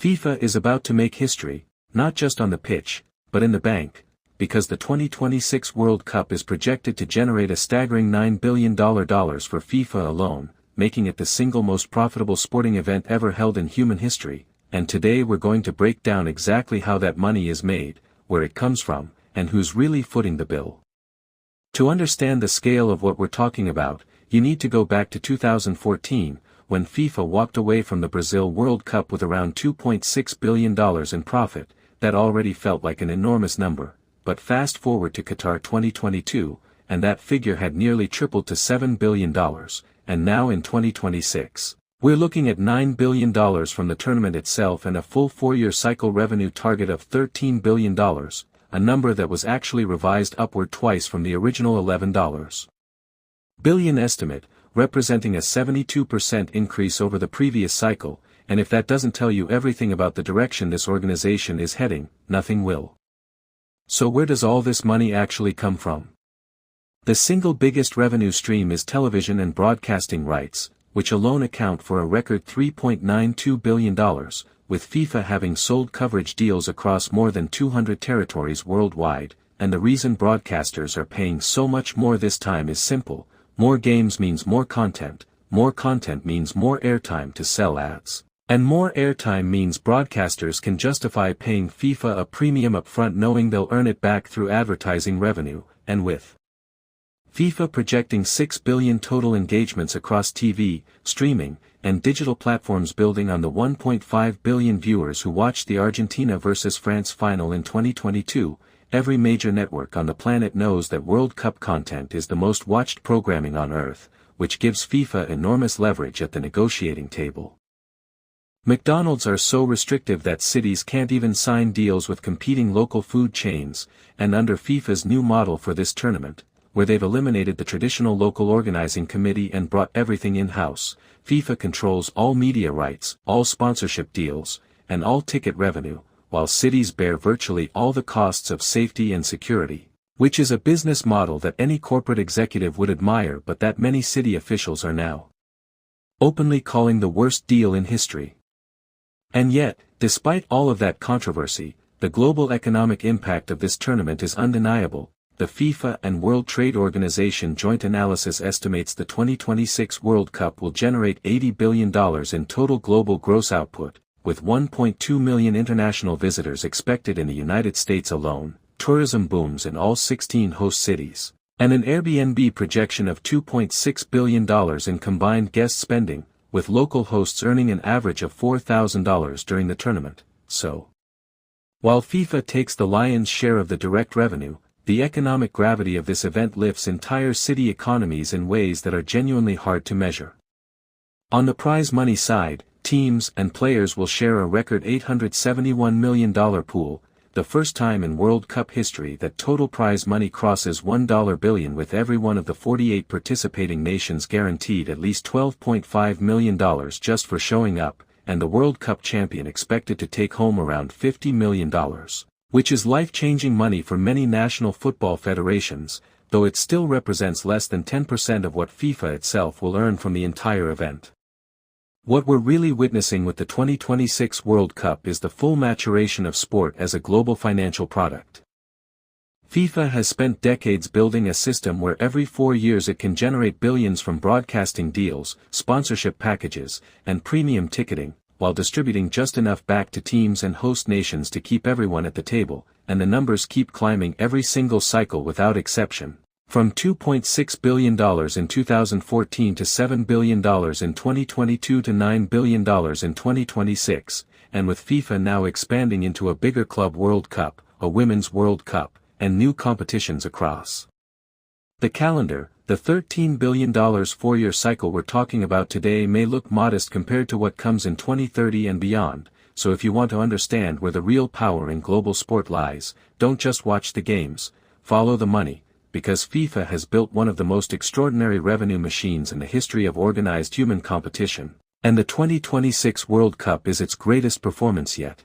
FIFA is about to make history, not just on the pitch, but in the bank, because the 2026 World Cup is projected to generate a staggering $9 billion for FIFA alone, making it the single most profitable sporting event ever held in human history, and today we're going to break down exactly how that money is made, where it comes from, and who's really footing the bill. To understand the scale of what we're talking about, you need to go back to 2014, when FIFA walked away from the Brazil World Cup with around $2.6 billion in profit. That already felt like an enormous number, but fast forward to Qatar 2022, and that figure had nearly tripled to $7 billion, and now in 2026, we're looking at $9 billion from the tournament itself and a full 4-year cycle revenue target of $13 billion, a number that was actually revised upward twice from the original $11 billion estimate, representing a 72% increase over the previous cycle, and if that doesn't tell you everything about the direction this organization is heading, nothing will. So where does all this money actually come from? The single biggest revenue stream is television and broadcasting rights, which alone account for a record $3.92 billion, with FIFA having sold coverage deals across more than 200 territories worldwide, and the reason broadcasters are paying so much more this time is simple: more games means more content means more airtime to sell ads. And more airtime means broadcasters can justify paying FIFA a premium upfront knowing they'll earn it back through advertising revenue, and with FIFA projecting 6 billion total engagements across TV, streaming, and digital platforms building on the 1.5 billion viewers who watched the Argentina vs France final in 2022, every major network on the planet knows that World Cup content is the most watched programming on Earth, which gives FIFA enormous leverage at the negotiating table. McDonald's are so restrictive that cities can't even sign deals with competing local food chains, and under FIFA's new model for this tournament, where they've eliminated the traditional local organizing committee and brought everything in-house, FIFA controls all media rights, all sponsorship deals, and all ticket revenue, while cities bear virtually all the costs of safety and security, which is a business model that any corporate executive would admire but that many city officials are now openly calling the worst deal in history. And yet, despite all of that controversy, the global economic impact of this tournament is undeniable. The FIFA and World Trade Organization joint analysis estimates the 2026 World Cup will generate $80 billion in total global gross output, with 1.2 million international visitors expected in the United States alone, tourism booms in all 16 host cities, and an Airbnb projection of $2.6 billion in combined guest spending, with local hosts earning an average of $4,000 during the tournament. So, while FIFA takes the lion's share of the direct revenue, the economic gravity of this event lifts entire city economies in ways that are genuinely hard to measure. On the prize money side, teams and players will share a record $871 million pool, the first time in World Cup history that total prize money crosses $1 billion, with every one of the 48 participating nations guaranteed at least $12.5 million just for showing up, and the World Cup champion expected to take home around $50 million. Which is life-changing money for many national football federations, though it still represents less than 10% of what FIFA itself will earn from the entire event. What we're really witnessing with the 2026 World Cup is the full maturation of sport as a global financial product. FIFA has spent decades building a system where every 4 years it can generate billions from broadcasting deals, sponsorship packages, and premium ticketing, while distributing just enough back to teams and host nations to keep everyone at the table, and the numbers keep climbing every single cycle without exception. From $2.6 billion in 2014 to $7 billion in 2022 to $9 billion in 2026, and with FIFA now expanding into a bigger Club World Cup, a Women's World Cup, and new competitions across the calendar, the $13 billion 4-year cycle we're talking about today may look modest compared to what comes in 2030 and beyond, so if you want to understand where the real power in global sport lies, don't just watch the games, follow the money, because FIFA has built one of the most extraordinary revenue machines in the history of organized human competition, and the 2026 World Cup is its greatest performance yet.